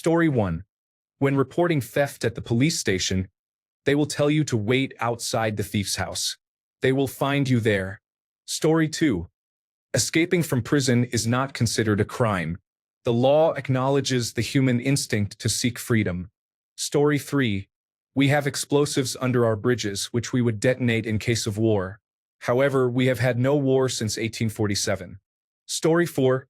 Story 1. When reporting theft at the police station, they will tell you to wait outside the thief's house. They will find you there. Story 2. Escaping from prison is not considered a crime. The law acknowledges the human instinct to seek freedom. Story 3. We have explosives under our bridges which we would detonate in case of war. However, we have had no war since 1847. Story 4.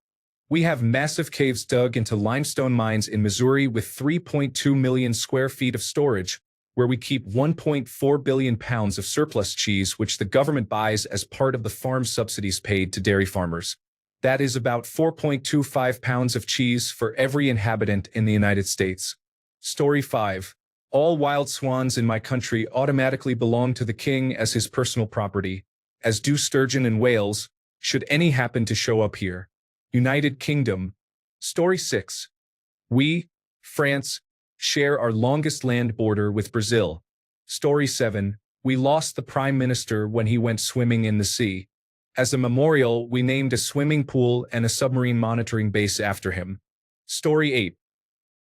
We have massive caves dug into limestone mines in Missouri with 3.2 million square feet of storage, where we keep 1.4 billion pounds of surplus cheese which the government buys as part of the farm subsidies paid to dairy farmers. That is about 4.25 pounds of cheese for every inhabitant in the United States. Story 5. All wild swans in my country automatically belong to the king as his personal property, as do sturgeon and whales, should any happen to show up here. United Kingdom. Story 6. We, France, share our longest land border with Brazil. Story 7. We lost the Prime Minister when he went swimming in the sea. As a memorial, we named a swimming pool and a submarine monitoring base after him. Story 8.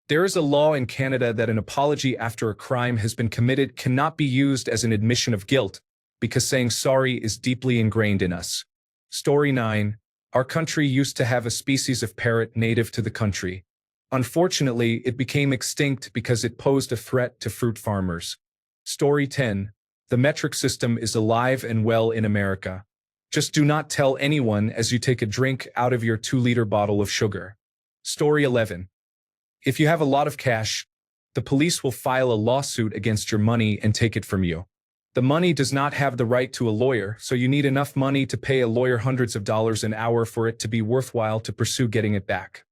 There is a law in Canada that an apology after a crime has been committed cannot be used as an admission of guilt, because saying sorry is deeply ingrained in us. Story 9. Our country used to have a species of parrot native to the country. Unfortunately, it became extinct because it posed a threat to fruit farmers. Story 10. The metric system is alive and well in America. Just do not tell anyone as you take a drink out of your 2-liter bottle of sugar. Story 11. If you have a lot of cash, the police will file a lawsuit against your money and take it from you. The money does not have the right to a lawyer, so you need enough money to pay a lawyer hundreds of dollars an hour for it to be worthwhile to pursue getting it back.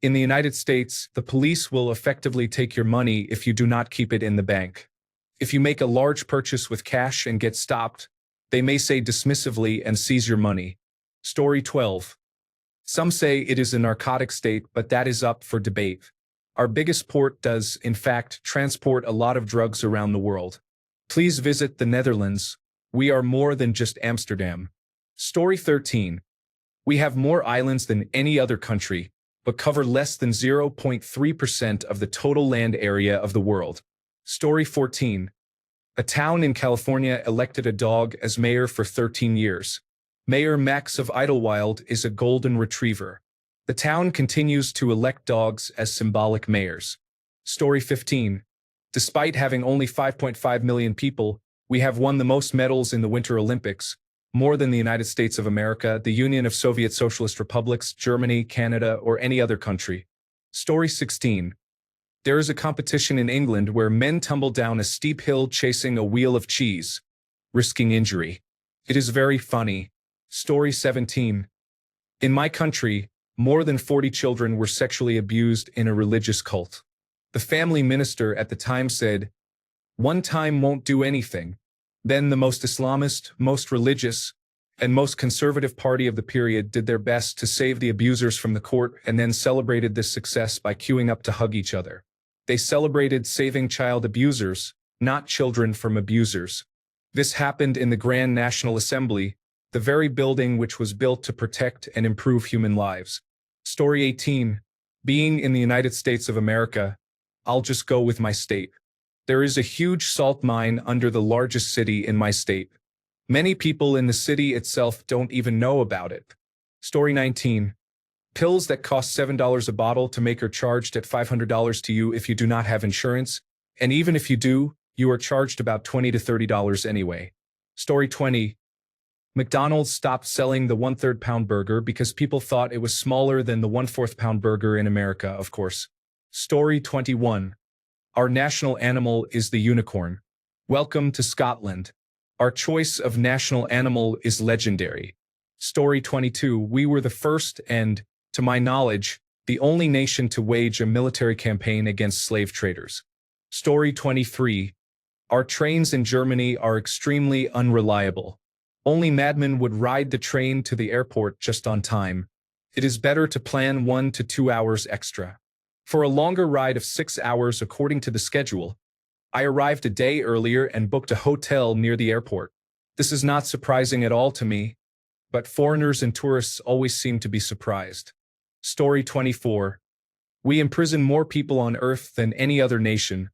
In the United States, the police will effectively take your money if you do not keep it in the bank. If you make a large purchase with cash and get stopped, they may say dismissively and seize your money. Story 12. Some say it is a narcotic state, but that is up for debate. Our biggest port does, in fact, transport a lot of drugs around the world. Please visit the Netherlands. We are more than just Amsterdam. Story 13. We have more islands than any other country, but cover less than 0.3% of the total land area of the world. Story 14. A town in California elected a dog as mayor for 13 years. Mayor Max of Idlewild is a golden retriever. The town continues to elect dogs as symbolic mayors. Story 15. Despite having only 5.5 million people, we have won the most medals in the Winter Olympics, more than the United States of America, the Union of Soviet Socialist Republics, Germany, Canada, or any other country. Story 16. There is a competition in England where men tumble down a steep hill chasing a wheel of cheese, risking injury. It is very funny. Story 17. In my country, more than 40 children were sexually abused in a religious cult. The family minister at the time said, "One time won't do anything." Then the most Islamist, most religious, and most conservative party of the period did their best to save the abusers from the court and then celebrated this success by queuing up to hug each other. They celebrated saving child abusers, not children from abusers. This happened in the Grand National Assembly, the very building which was built to protect and improve human lives. Story 18. Being in the United States of America, I'll just go with my state. There is a huge salt mine under the largest city in my state. Many people in the city itself don't even know about it. Story 19. Pills that cost $7 a bottle to make are charged at $500 to you if you do not have insurance, and even if you do, you are charged about $20 to $30 anyway. Story 20. McDonald's stopped selling the 1/3 pound burger because people thought it was smaller than the 1/4 pound burger in America, of course. Story 21. Our national animal is the unicorn. Welcome to Scotland. Our choice of national animal is legendary. Story 22. We were the first and, to my knowledge, the only nation to wage a military campaign against slave traders. Story 23. Our trains in Germany are extremely unreliable. Only madmen would ride the train to the airport just on time. It is better to plan 1 to 2 hours extra. For a longer ride of 6 hours according to the schedule, I arrived a day earlier and booked a hotel near the airport. This is not surprising at all to me, but foreigners and tourists always seem to be surprised. Story 24. We imprison more people on Earth than any other nation,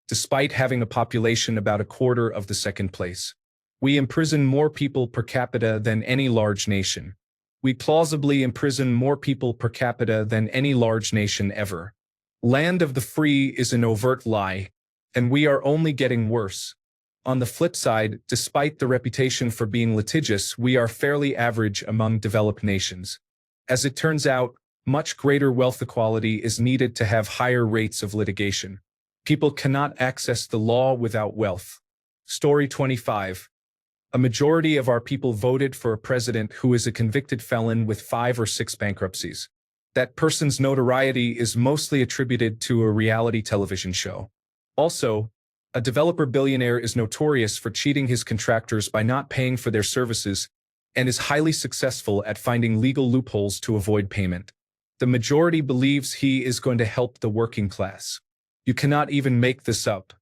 despite having a population about a quarter of the second place. We imprison more people per capita than any large nation. We plausibly imprison more people per capita than any large nation ever. Land of the free is an overt lie, and we are only getting worse. On the flip side, despite the reputation for being litigious, we are fairly average among developed nations. As it turns out, much greater wealth equality is needed to have higher rates of litigation. People cannot access the law without wealth. Story 25. A majority of our people voted for a president who is a convicted felon with 5 or 6 bankruptcies. That person's notoriety is mostly attributed to a reality television show. Also, a developer billionaire is notorious for cheating his contractors by not paying for their services and is highly successful at finding legal loopholes to avoid payment. The majority believes he is going to help the working class. You cannot even make this up.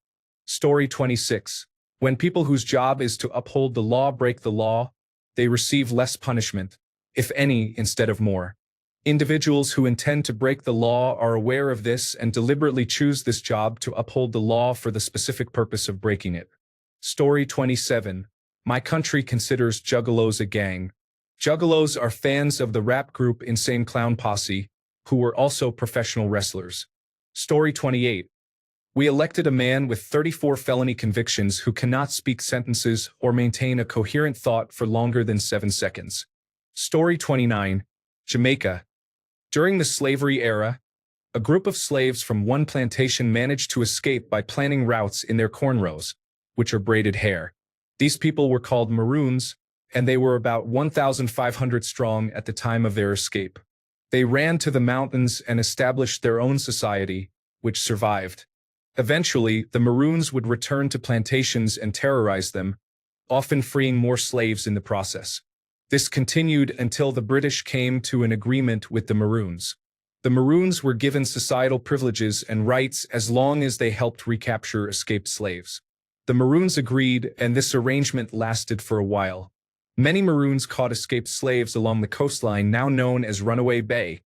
Story 26. When people whose job is to uphold the law break the law, they receive less punishment, if any, instead of more. Individuals who intend to break the law are aware of this and deliberately choose this job to uphold the law for the specific purpose of breaking it. Story 27. My country considers juggalos a gang. Juggalos are fans of the rap group Insane Clown Posse, who were also professional wrestlers. Story 28. We elected a man with 34 felony convictions who cannot speak sentences or maintain a coherent thought for longer than 7 seconds. Story 29. Jamaica. During the slavery era, a group of slaves from one plantation managed to escape by planning routes in their cornrows, which are braided hair. These people were called Maroons, and they were about 1,500 strong at the time of their escape. They ran to the mountains and established their own society, which survived. Eventually, the Maroons would return to plantations and terrorize them, often freeing more slaves in the process. This continued until the British came to an agreement with the Maroons. The Maroons were given societal privileges and rights as long as they helped recapture escaped slaves. The Maroons agreed, and this arrangement lasted for a while. Many Maroons caught escaped slaves along the coastline now known as Runaway Bay.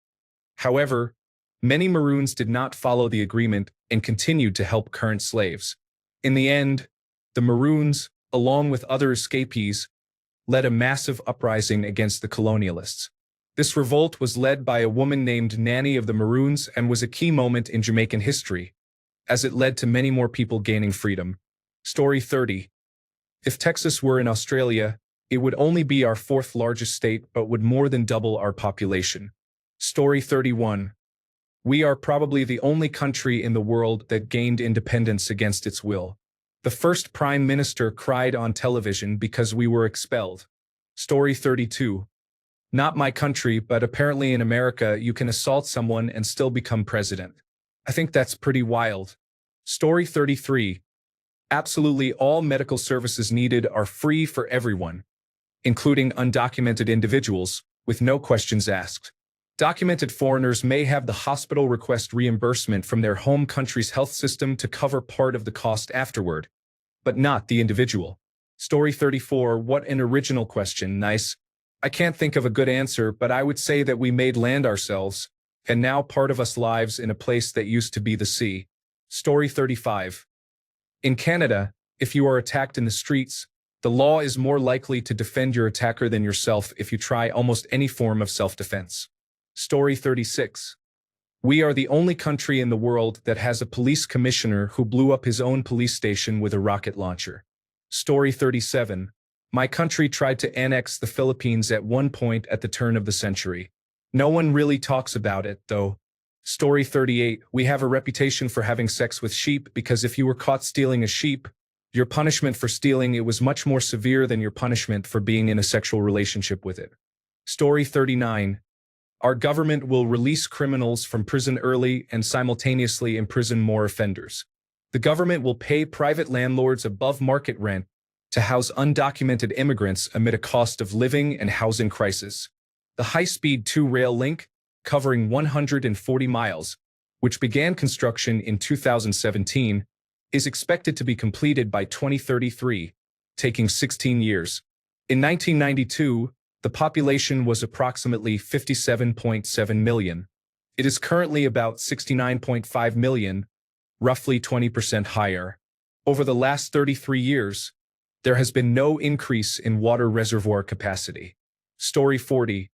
However, many Maroons did not follow the agreement and continued to help current slaves. In the end, the Maroons, along with other escapees, led a massive uprising against the colonialists. This revolt was led by a woman named Nanny of the Maroons and was a key moment in Jamaican history, as it led to many more people gaining freedom. Story 30. If Texas were in Australia, it would only be our 4th largest state but would more than double our population. Story 31. We are probably the only country in the world that gained independence against its will. The first prime minister cried on television because we were expelled. Story 32. Not my country, but apparently in America you can assault someone and still become president. I think that's pretty wild. Story 33. Absolutely all medical services needed are free for everyone, including undocumented individuals, with no questions asked. Documented foreigners may have the hospital request reimbursement from their home country's health system to cover part of the cost afterward, but not the individual. Story 34. What an original question, nice. I can't think of a good answer, but I would say that we made land ourselves, and now part of us lives in a place that used to be the sea. Story 35. In Canada, if you are attacked in the streets, the law is more likely to defend your attacker than yourself if you try almost any form of self-defense. Story 36. We are the only country in the world that has a police commissioner who blew up his own police station with a rocket launcher. Story 37. My country tried to annex the Philippines at one point at the turn of the century. No one really talks about it, though. Story 38. We have a reputation for having sex with sheep because if you were caught stealing a sheep, your punishment for stealing it was much more severe than your punishment for being in a sexual relationship with it. Story 39. Our government will release criminals from prison early and simultaneously imprison more offenders. The government will pay private landlords above market rent to house undocumented immigrants amid a cost of living and housing crisis. The high-speed 2 rail link, covering 140 miles, which began construction in 2017, is expected to be completed by 2033, taking 16 years. In 1992, the population was approximately 57.7 million. It is currently about 69.5 million, roughly 20% higher. Over the last 33 years, there has been no increase in water reservoir capacity. Story 40.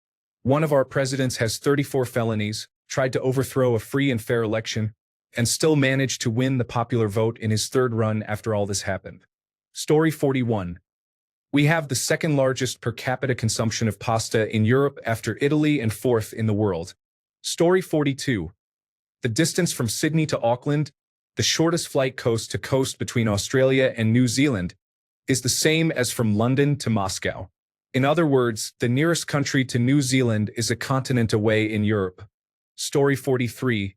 One of our presidents has 34 felonies, tried to overthrow a free and fair election, and still managed to win the popular vote in his third run after all this happened. Story 41. We have the second largest per capita consumption of pasta in Europe after Italy and fourth in the world. Story 42. The distance from Sydney to Auckland, the shortest flight coast to coast between Australia and New Zealand, is the same as from London to Moscow. In other words, the nearest country to New Zealand is a continent away in Europe. Story 43.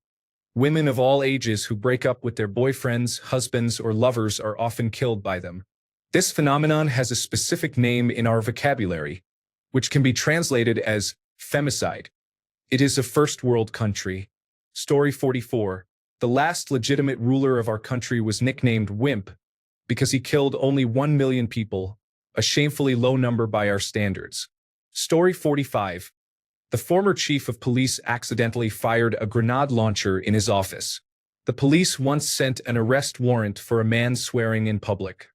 Women of all ages who break up with their boyfriends, husbands, or lovers are often killed by them. This phenomenon has a specific name in our vocabulary, which can be translated as femicide. It is a first world country. Story 44. The last legitimate ruler of our country was nicknamed Wimp because he killed only 1 million people, a shamefully low number by our standards. Story 45. The former chief of police accidentally fired a grenade launcher in his office. The police once sent an arrest warrant for a man swearing in public.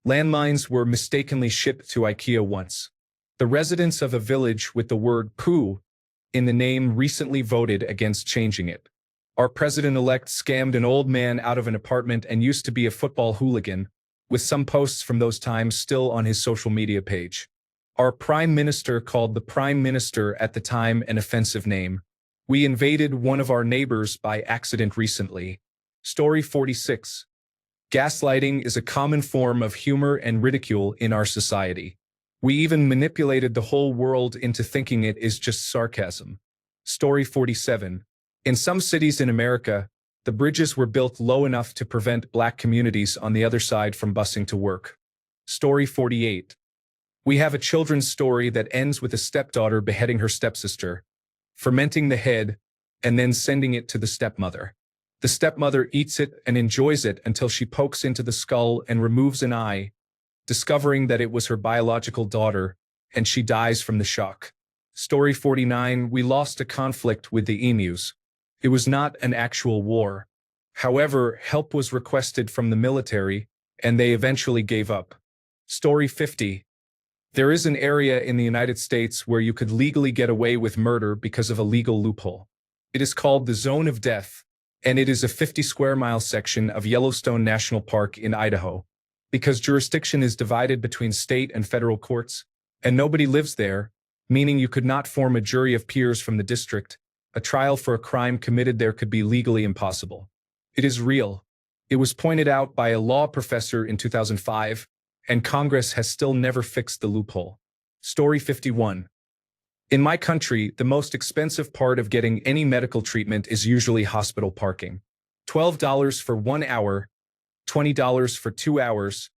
Landmines were mistakenly shipped to IKEA once. The residents of a village with the word poo in the name recently voted against changing it. Our president-elect scammed an old man out of an apartment and used to be a football hooligan, with some posts from those times still on his social media page. Our prime minister called the prime minister at the time an offensive name. We invaded one of our neighbors by accident recently. Story 46. Gaslighting is a common form of humor and ridicule in our society. We even manipulated the whole world into thinking it is just sarcasm. Story 47. In some cities in America, the bridges were built low enough to prevent black communities on the other side from busing to work. Story 48. We have a children's story that ends with a stepdaughter beheading her stepsister, fermenting the head, and then sending it to the stepmother. The stepmother eats it and enjoys it until she pokes into the skull and removes an eye, discovering that it was her biological daughter, and she dies from the shock. Story 49. We lost a conflict with the emus. It was not an actual war. However, help was requested from the military, and they eventually gave up. Story 50. There is an area in the United States where you could legally get away with murder because of a legal loophole. It is called the Zone of Death, and it is a 50-square-mile section of Yellowstone National Park in Idaho. Because jurisdiction is divided between state and federal courts, and nobody lives there, meaning you could not form a jury of peers from the district, a trial for a crime committed there could be legally impossible. It is real. It was pointed out by a law professor in 2005, and Congress has still never fixed the loophole. Story 51. In my country, the most expensive part of getting any medical treatment is usually hospital parking. $12 for 1 hour, $20 for 2 hours,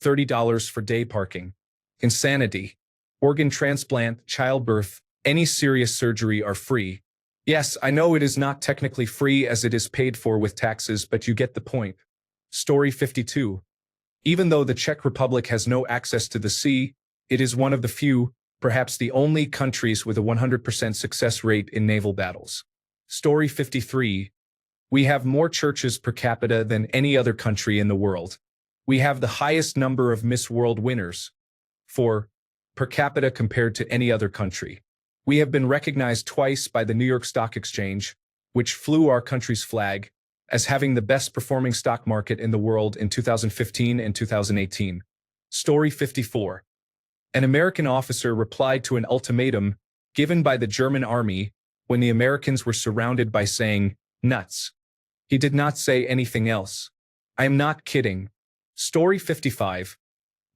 $30 for day parking. Insanity. Organ transplant, childbirth, any serious surgery are free. Yes, I know it is not technically free as it is paid for with taxes, but you get the point. Story 52. Even though the Czech Republic has no access to the sea, it is one of the few, perhaps the only countries with a 100% success rate in naval battles. Story 53. We have more churches per capita than any other country in the world. We have the highest number of Miss World winners, 4, per capita compared to any other country. We have been recognized twice by the New York Stock Exchange, which flew our country's flag, as having the best performing stock market in the world in 2015 and 2018. Story 54. An American officer replied to an ultimatum given by the German army when the Americans were surrounded by saying, "Nuts." He did not say anything else. I am not kidding. Story 55.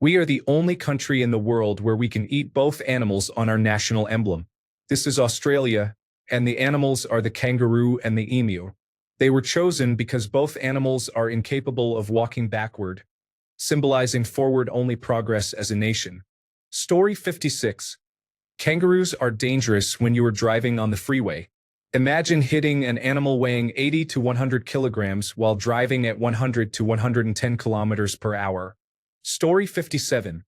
We are the only country in the world where we can eat both animals on our national emblem. This is Australia, and the animals are the kangaroo and the emu. They were chosen because both animals are incapable of walking backward, symbolizing forward-only progress as a nation. Story 56. Kangaroos are dangerous when you are driving on the freeway. Imagine hitting an animal weighing 80 to 100 kilograms while driving at 100 to 110 kilometers per hour. Story 57.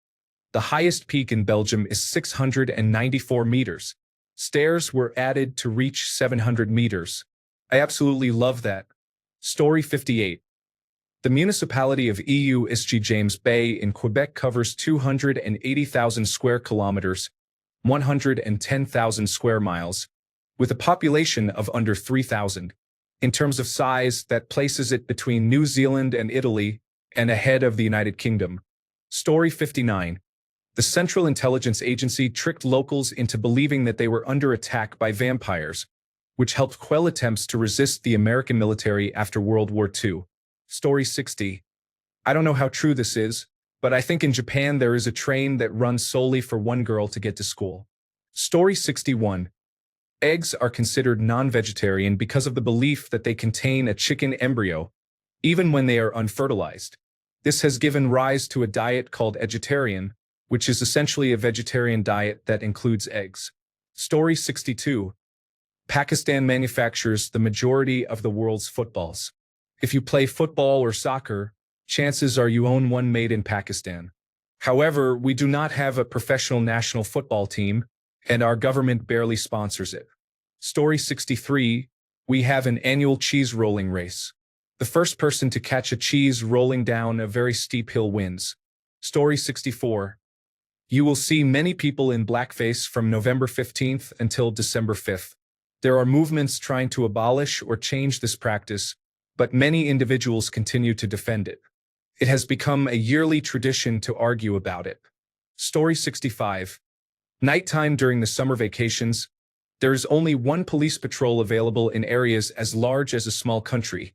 The highest peak in Belgium is 694 meters. Stairs were added to reach 700 meters. I absolutely love that. Story 58. The municipality of St. James Bay in Quebec covers 280,000 square kilometers, 110,000 square miles, with a population of under 3,000. In terms of size, that places it between New Zealand and Italy and ahead of the United Kingdom. Story 59. The Central Intelligence Agency tricked locals into believing that they were under attack by vampires, which helped quell attempts to resist the American military after World War II. Story 60. I don't know how true this is, but I think in Japan there is a train that runs solely for one girl to get to school. Story 61. Eggs are considered non-vegetarian because of the belief that they contain a chicken embryo, even when they are unfertilized. This has given rise to a diet called vegetarian, which is essentially a vegetarian diet that includes eggs. Story 62. Pakistan manufactures the majority of the world's footballs. If you play football or soccer, chances are you own one made in Pakistan. However, we do not have a professional national football team, and our government barely sponsors it. Story 63. We have an annual cheese rolling race. The first person to catch a cheese rolling down a very steep hill wins. Story 64. You will see many people in blackface from November 15th until December 5th. There are movements trying to abolish or change this practice, but many individuals continue to defend it. It has become a yearly tradition to argue about it. Story 65. Nighttime during the summer vacations, there is only one police patrol available in areas as large as a small country.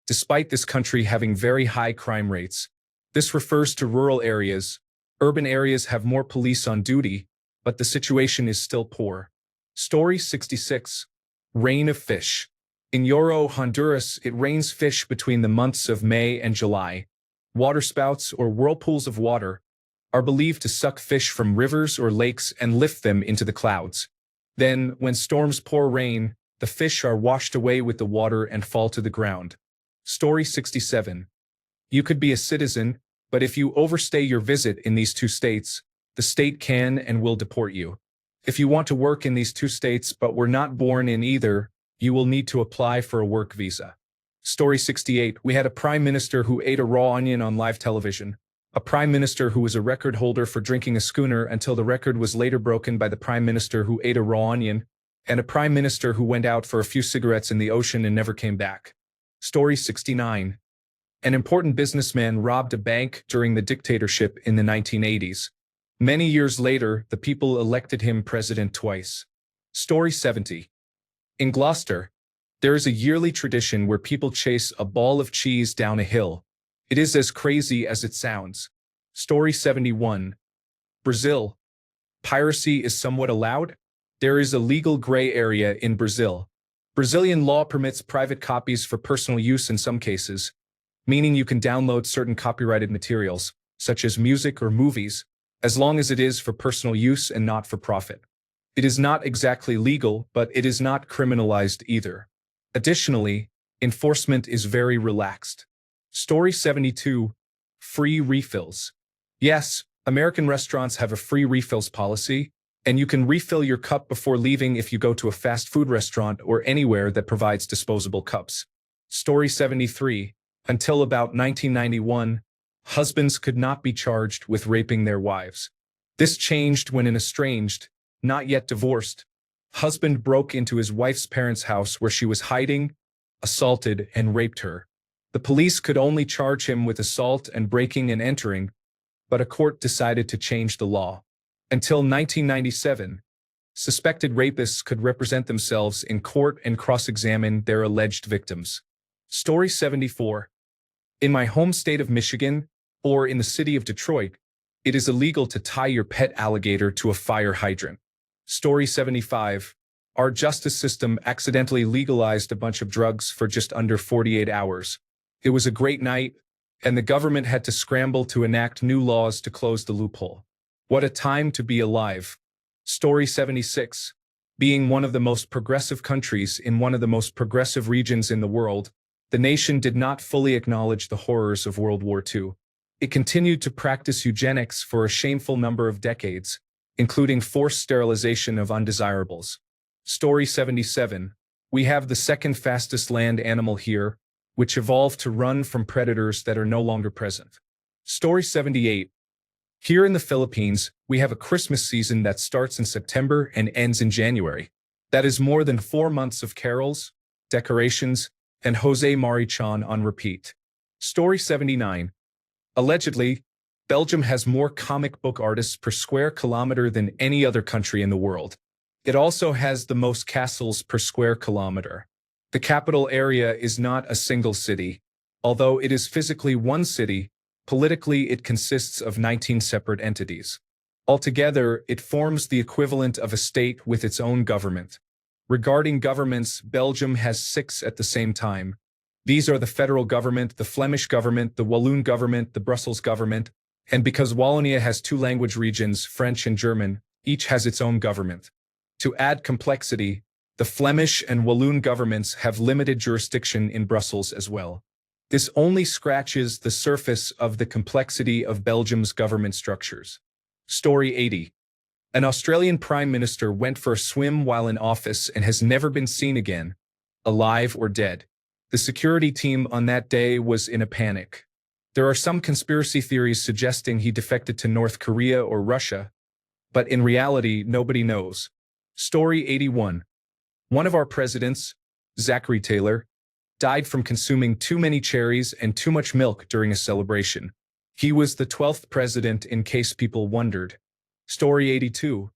Despite this country having very high crime rates, this refers to rural areas. Urban areas have more police on duty, but the situation is still poor. Story 66. Rain of fish. In Yoro, Honduras, it rains fish between the months of May and July. Waterspouts, or whirlpools of water, are believed to suck fish from rivers or lakes and lift them into the clouds. Then, when storms pour rain, the fish are washed away with the water and fall to the ground. Story 67. You could be a citizen, but if you overstay your visit in these two states, the state can and will deport you. If you want to work in these two states but were not born in either, you will need to apply for a work visa. Story 68. We had a prime minister who ate a raw onion on live television. A prime minister who was a record holder for drinking a schooner until the record was later broken by the prime minister who ate a raw onion, and a prime minister who went out for a few cigarettes in the ocean and never came back. Story 69. An important businessman robbed a bank during the dictatorship in the 1980s. Many years later, the people elected him president twice. Story 70. In Gloucester, there is a yearly tradition where people chase a ball of cheese down a hill. It is as crazy as it sounds. Story 71. Brazil. Piracy is somewhat allowed. There is a legal gray area in Brazil. Brazilian law permits private copies for personal use in some cases, meaning you can download certain copyrighted materials, such as music or movies, as long as it is for personal use and not for profit. It is not exactly legal, but it is not criminalized either. Additionally, enforcement is very relaxed. Story 72. Free refills. Yes, American restaurants have a free refills policy, and you can refill your cup before leaving if you go to a fast food restaurant or anywhere that provides disposable cups. Story 73. Until about 1991, husbands could not be charged with raping their wives. This changed when an estranged, not yet divorced, husband broke into his wife's parents' house where she was hiding, assaulted, and raped her. The police could only charge him with assault and breaking and entering, but a court decided to change the law. Until 1997, suspected rapists could represent themselves in court and cross-examine their alleged victims. Story 74. In my home state of Michigan, or in the city of Detroit, it is illegal to tie your pet alligator to a fire hydrant. Story 75. Our justice system accidentally legalized a bunch of drugs for just under 48 hours. It was a great night, and the government had to scramble to enact new laws to close the loophole. What a time to be alive. Story 76. Being one of the most progressive countries in one of the most progressive regions in the world, the nation did not fully acknowledge the horrors of World War II. It continued to practice eugenics for a shameful number of decades. including forced sterilization of undesirables. Story 77. We have the second fastest land animal here, which evolved to run from predators that are no longer present. Story 78. Here in the Philippines, we have a Christmas season that starts in September and ends in January. That is more than 4 months of carols, decorations, and Jose Marichan on repeat. Story 79. Allegedly, Belgium has more comic book artists per square kilometer than any other country in the world. It also has the most castles per square kilometer. The capital area is not a single city. Although it is physically one city, politically it consists of 19 separate entities. Altogether, it forms the equivalent of a state with its own government. Regarding governments, Belgium has 6 at the same time. These are the federal government, the Flemish government, the Walloon government, the Brussels government, and because Wallonia has 2 language regions, French and German, each has its own government. To add complexity, the Flemish and Walloon governments have limited jurisdiction in Brussels as well. This only scratches the surface of the complexity of Belgium's government structures. Story 80. An Australian Prime Minister went for a swim while in office and has never been seen again, alive or dead. The security team on that day was in a panic. There are some conspiracy theories suggesting he defected to North Korea or Russia, but in reality, nobody knows. Story 81. One of our presidents, Zachary Taylor, died from consuming too many cherries and too much milk during a celebration. He was the 12th president, in case people wondered. Story 82.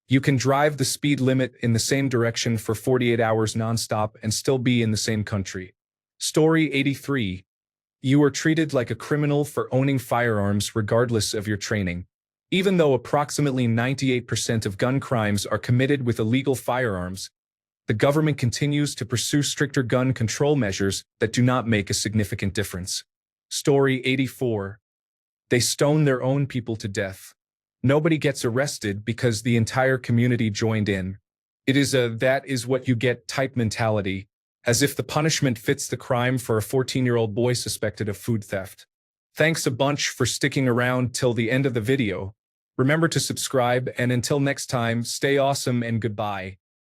You can drive the speed limit in the same direction for 48 hours nonstop and still be in the same country. Story 83. You are treated like a criminal for owning firearms regardless of your training. Even though approximately 98% of gun crimes are committed with illegal firearms, the government continues to pursue stricter gun control measures that do not make a significant difference. Story 84. They stone their own people to death. Nobody gets arrested because the entire community joined in. It is a "that is what you get" type mentality, as if the punishment fits the crime for a 14-year-old boy suspected of food theft. Thanks a bunch for sticking around till the end of the video. Remember to subscribe, and until next time, stay awesome and goodbye.